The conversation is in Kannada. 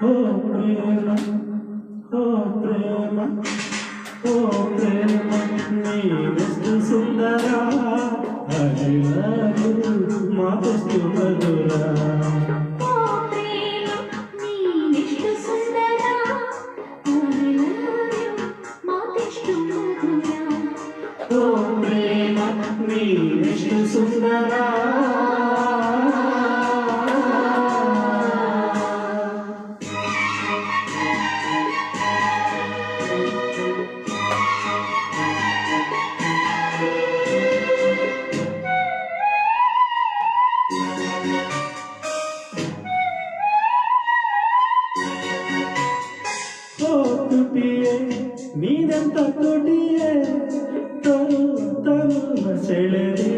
ಓ ಪ್ರೇಮ ಓ ಪ್ರೇಮ ಓ ಪ್ರೇಮ ನೀನೆಷ್ಟು ಸುಂದರ ಹರಿವಾರು ಮಾತೆಷ್ಟು ಮಧುರ ಓ ಪ್ರೇಮ ನೀನೆಷ್ಟು ಸುಂದರ ತುಟಿಯೇ ನೀನೆಂತ ತುಟಿಯೇ ತರು ತರು ಸೆಳೆದಿ